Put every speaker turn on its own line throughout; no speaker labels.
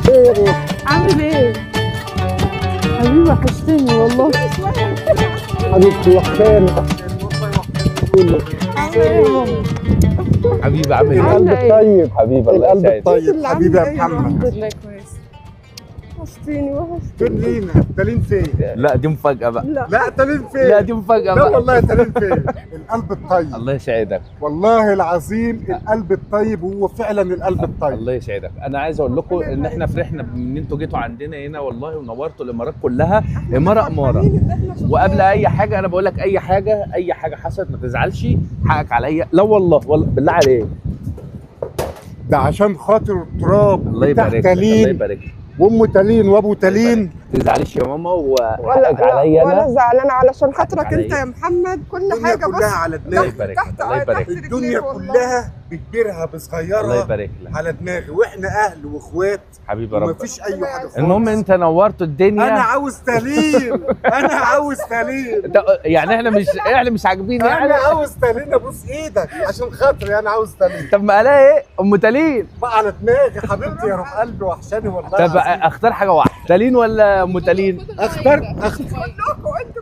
ايه يا روح؟
عامل ايه؟ حبيبي وحشتني والله.
حبيبتي وحشاني كله.
عامل ايه يا ماما؟
حبيبي عامل ايه؟
القلب
عاملة إيه؟
الطيب،
حبيبي الله
القلب
يسعدك.
الطيب حبيبي يا
الحمد
محمد.
لله كويس. وحشتني.
فين لينا؟ تالين فين؟
لا دي مفاجأة بقى.
لا تالين فين؟
لا دي مفاجأة
لا
بقى.
والله تالين فين؟ القلب الطيب.
الله يسعدك.
والله العظيم القلب الطيب، وهو فعلا القلب الطيب.
الله يسعدك. انا عايز اقول لكم ان احنا فرحنا ان انتوا جيتوا عندنا هنا والله، ونورتوا الامارات كلها. اماره. وقبل اي حاجه انا بقول لك اي حاجه حصلت ما تزعلش، حقك عليا. لا والله بالله عليك.
ده عشان خاطر التراب
الله
بتاع
يبارك لك. الله
تالين
يبارك لك.
وام تالين وابو تالين.
ما تزعليش يا ماما،
ولا
وحقك عليا
ولا
انا.
زعلانة علشان خاطرك
عليا.
انت يا محمد. كل
الدنيا
حاجة
كلها
بص
على
الله
دماغي.
يبارك لك.
تحت
الله يبارك لك.
الدنيا كلها بكبرها بصغيرها.
الله يبارك لك.
على دماغي، واحنا اهل واخوات
حبيبي يا رب.
ومفيش اي حاجه خالص.
المهم انت نورت الدنيا.
انا عاوز تالين. انا عاوز تالين.
يعني احنا مش عاجبين يعني.
انا عاوز تالين، ابوس ايدك عشان خاطري، انا عاوز تالين.
طب ما قالها ايه ام تالين؟
بقى على دماغي حبيبتي يا روح قلبي، وحشاني والله
طب
العظيم.
اختار حاجه واحده، تالين ولا ام تالين؟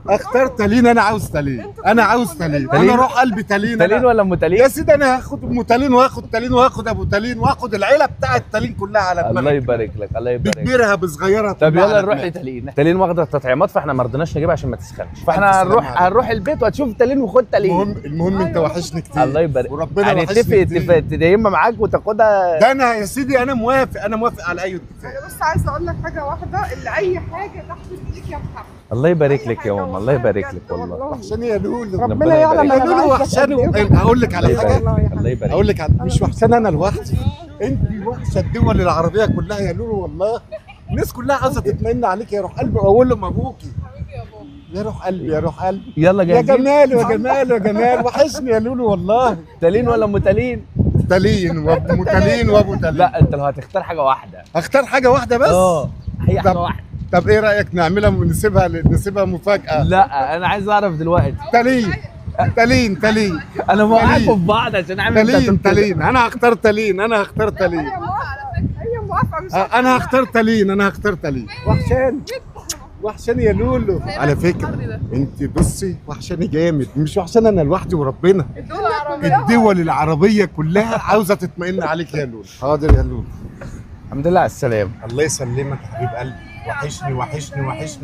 اختار تالين. انا عاوز تالين. انا عاوز تالين.
تالين؟
انا روح قلبي تالين.
تالين ولا ام
يا
تالين؟
سيدي انا هاخد ام تالين، واخد تالين، واخد ابو تالين، واخد العيله بتاعت تالين كلها على دماغي.
الله يبارك لك. الله يبارك لك.
بكبرها بصغيرها.
طب
كلها
يلا
على
نروح
دماغي.
لتالين. تالين واخده التطعيمات، فاحنا ما رضيناش نجيبها عشان ما تسخنش، فاحنا
ألف سلامة عليك.
هنروح البيت وهتشوف تالين وخد تالين.
المهم انت وحشني كتير.
الله يبارك.
وربنا
هنتفق
وحشني
اتفاق
كتير.
تديمها معاك وتاخدها.
ده انا يا سيدي انا موافق، انا موافق على اي اتفاق.
انا بس عايزه اقول لك حاجه واحده، اللي اي حاجه تحت ايديك يا محمد.
الله يبارك لك يا ماما. الله يبارك لك والله.
وحشاني يا لولو.
ربنا يعلم
يبارك
يا
لك.
انا
لولو
بعزك قد
وحشاني.
إيه.
هقول لك على
الله
حاجه.
يبارك لك. الله يبارك
اقول
لك.
لك مش وحشاني انا لوحدي، انت وحشه الدول العربيه كلها يا لولو والله. الناس كلها عايزه تطمئن عليك يا روح قلبي، واقول لهم ابوكي يا روح قلبي، يا روح قلبي.
يلا
يا
جاهزين.
جمال يا جمال يا جمال، وحشني يا لولو والله.
تالين ولا ام تالين؟
تالين وابو تالين وابو تالين.
لا انت لو هتختار حاجه واحده.
اختار حاجه واحده بس.
هي حاجه
طب-
واحده.
طب ايه رايك نعملها نسيبها مفاجاه؟
لا انا عايز اعرف دلوقتي.
تالين تالين.
انا موقعكم
تالين.
في بعض عشان اعمل انت هتقول كده.
تالين. انا هختار تالين.
هي موافقه مش
انا هختار تالين. وحشاني يا لولو. على فكره انت بصي وحشاني جامد، مش وحشاني انا لوحدي وربنا. الدول العربيه كلها عاوزه تطمئن عليك يا لولو. حاضر يا لولو.
الحمد لله على السلامه.
الله يسلمك يا حبيب قلبي.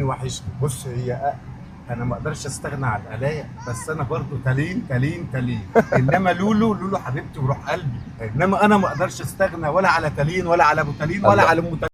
وحشني. بص انا ما اقدرش استغنى عن القلايه، بس انا برضو تالين. انما لولو حبيبتي وروح قلبي. انما انا ما اقدرش استغنى ولا على تالين ولا على ابو تالين ولا
الله.
على ام تالين.